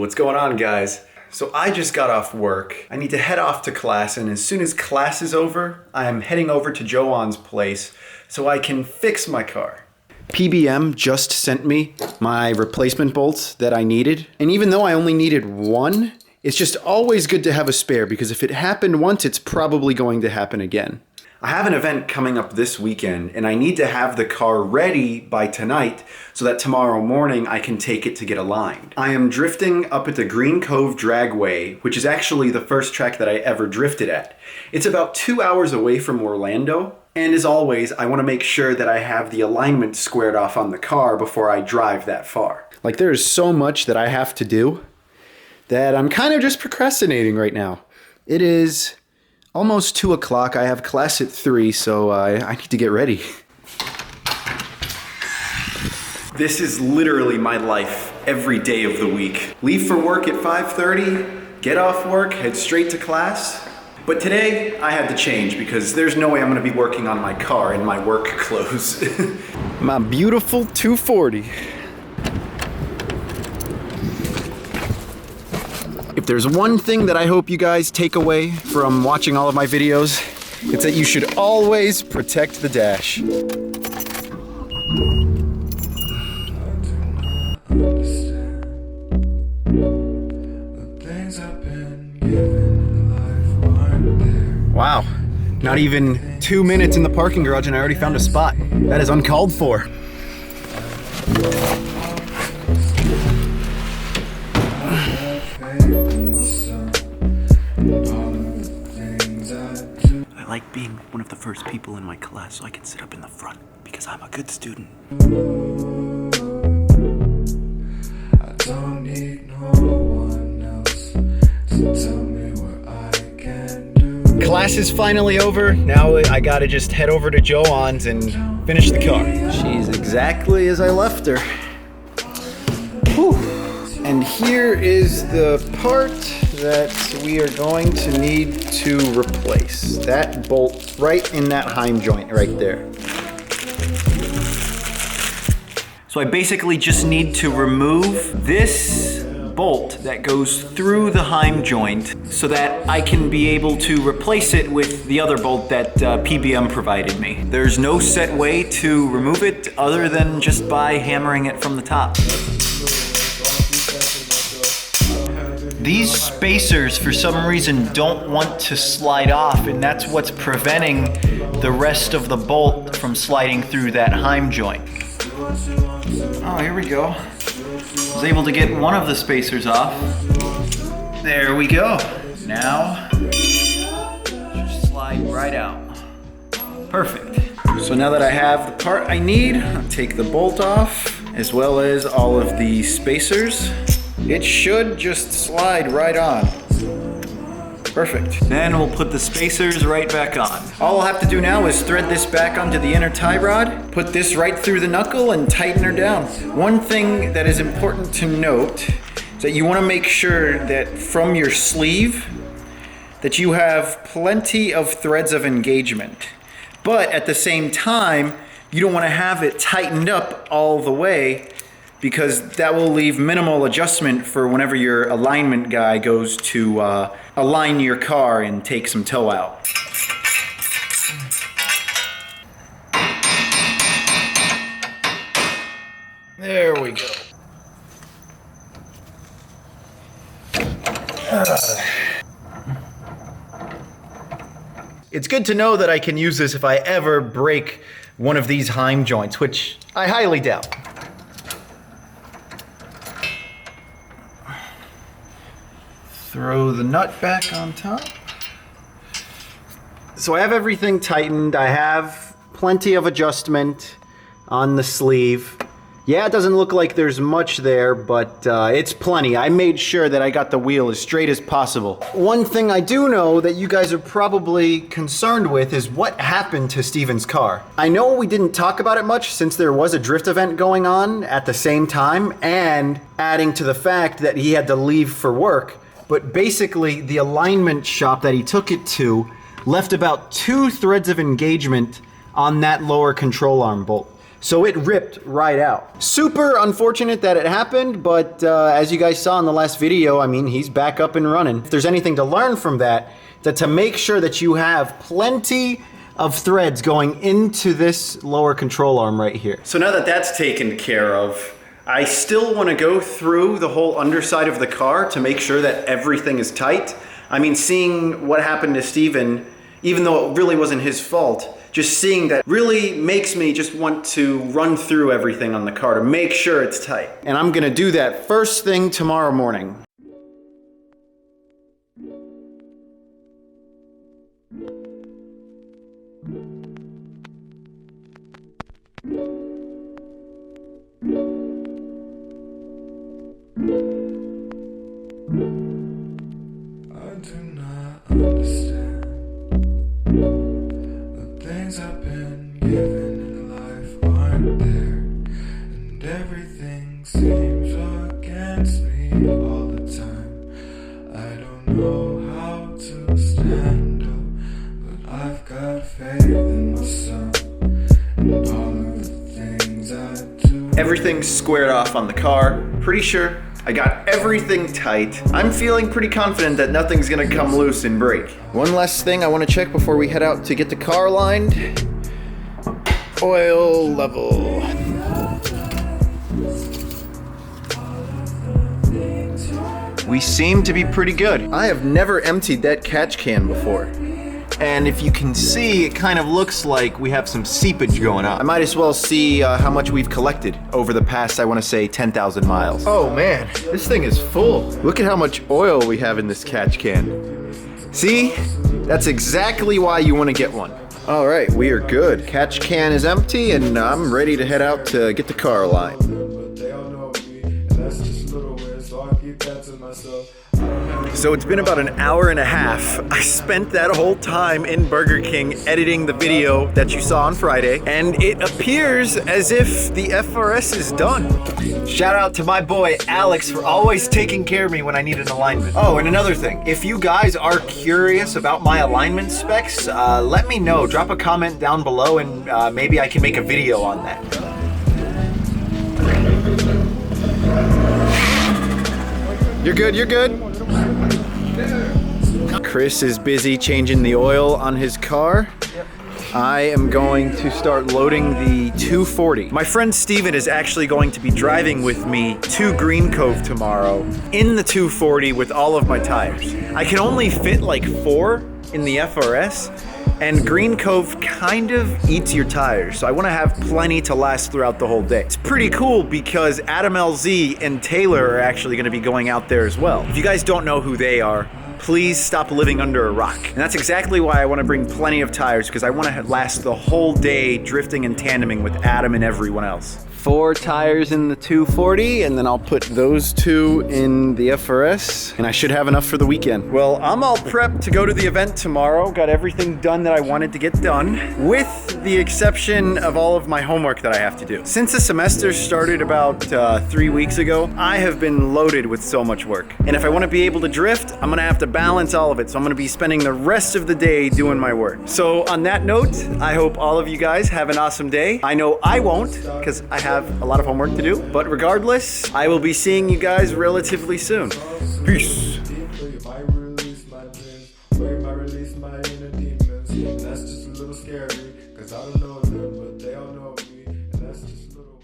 What's going on, guys? So I just got off work. I need to head off to class, and as soon as class is over, I'm heading over to Joanne's place so I can fix my car. PBM just sent me my replacement bolts that I needed, and even though I only needed one, it's just always good to have a spare because if it happened once, it's probably going to happen again. I have an event coming up this weekend and I need to have the car ready by tonight so that tomorrow morning I can take it to get aligned. I am drifting up at the Green Cove Dragway, which is actually the first track that I ever drifted at. It's about 2 hours away from Orlando, and as always, I want to make sure that I have the alignment squared off on the car before I drive that far. Like, there's so much that I have to do that I'm kind of just procrastinating right now. It is almost 2 o'clock. I have class at 3, so I need to get ready. This is literally my life every day of the week. Leave for work at 5:30, get off work, head straight to class. But today I had to change because there's no way I'm gonna be working on my car in my work clothes. My beautiful 240. If there's one thing that I hope you guys take away from watching all of my videos, it's that you should always protect the dash. Wow, not even 2 minutes in the parking garage and I already found a spot. That is uncalled for. I like being one of the first people in my class so I can sit up in the front because I'm a good student. I don't need no one else to tell me what I can do. Class is finally over. Now I gotta just head over to Joanne's and finish the car. She's exactly as I left her. Whew. And here is the part that we are going to need to replace. That bolt right in that Heim joint right there. So I basically just need to remove this bolt that goes through the Heim joint so that I can be able to replace it with the other bolt that PBM provided me. There's no set way to remove it other than just by hammering it from the top. These spacers, for some reason, don't want to slide off, and that's what's preventing the rest of the bolt from sliding through that Heim joint. Oh, here we go. I was able to get one of the spacers off. There we go. Now, just slide right out. Perfect. So now that I have the part I need, I'll take the bolt off, as well as all of the spacers. It should just slide right on. Perfect. Then we'll put the spacers right back on. All I'll have to do now is thread this back onto the inner tie rod, put this right through the knuckle and tighten her down. One thing that is important to note is that you want to make sure that from your sleeve that you have plenty of threads of engagement. But at the same time, you don't want to have it tightened up all the way because that will leave minimal adjustment for whenever your alignment guy goes to align your car and take some toe out. There we go. It's good to know that I can use this if I ever break one of these Heim joints, which I highly doubt. Throw the nut back on top. So I have everything tightened. I have plenty of adjustment on the sleeve. Yeah, it doesn't look like there's much there, but it's plenty. I made sure that I got the wheel as straight as possible. One thing I do know that you guys are probably concerned with is what happened to Steven's car. I know we didn't talk about it much since there was a drift event going on at the same time, and adding to the fact that he had to leave for work. But basically, the alignment shop that he took it to left about 2 threads of engagement on that lower control arm bolt. So it ripped right out. Super unfortunate that it happened, but as you guys saw in the last video, I mean, he's back up and running. If there's anything to learn from that, to make sure that you have plenty of threads going into this lower control arm right here. So now that that's taken care of, I still want to go through the whole underside of the car to make sure that everything is tight. I mean, seeing what happened to Steven, even though it really wasn't his fault, just seeing that really makes me just want to run through everything on the car to make sure it's tight. And I'm gonna do that first thing tomorrow morning. I do not understand the things I've been given in life aren't there, and everything seems against me all the time. I don't know how to stand up, but I've got faith in myself and all of the things I do. Everything's squared off on the car. Pretty sure I got everything tight. I'm feeling pretty confident that nothing's gonna come loose and break. One last thing I wanna check before we head out to get the car lined. Oil level. We seem to be pretty good. I have never emptied that catch can before. And if you can see, it kind of looks like we have some seepage going on. I might as well see how much we've collected over the past, I want to say, 10,000 miles. Oh man, this thing is full. Look at how much oil we have in this catch can. See? That's exactly why you want to get one. All right, we are good. Catch can is empty and I'm ready to head out to get the car lined. So it's been about an hour and a half. I spent that whole time in Burger King editing the video that you saw on Friday, and it appears as if the FRS is done. Shout out to my boy Alex for always taking care of me when I need an alignment. Oh, and another thing, if you guys are curious about my alignment specs, let me know. Drop a comment down below and maybe I can make a video on that. You're good, you're good. Chris is busy changing the oil on his car. I am going to start loading the 240. My friend Steven is actually going to be driving with me to Green Cove tomorrow in the 240 with all of my tires. I can only fit like 4 in the FRS, and Green Cove kind of eats your tires, so I want to have plenty to last throughout the whole day. It's pretty cool because Adam LZ and Taylor are actually going to be going out there as well. If you guys don't know who they are, please stop living under a rock. And that's exactly why I want to bring plenty of tires, because I want to last the whole day drifting and tandeming with Adam and everyone else. 4 tires in the 240, and then I'll put those 2 in the FRS, and I should have enough for the weekend. Well, I'm all prepped to go to the event tomorrow. Got everything done that I wanted to get done, with the exception of all of my homework that I have to do. Since the semester started about 3 weeks ago, I have been loaded with so much work. And if I want to be able to drift, I'm gonna have to balance all of it. So I'm gonna be spending the rest of the day doing my work. So on that note, I hope all of you guys have an awesome day. I know I won't, because I have a lot of homework to do, but regardless, I will be seeing you guys relatively soon. Peace. That's just a little scary, 'cause I don't know them, but they all know me, and that's just a little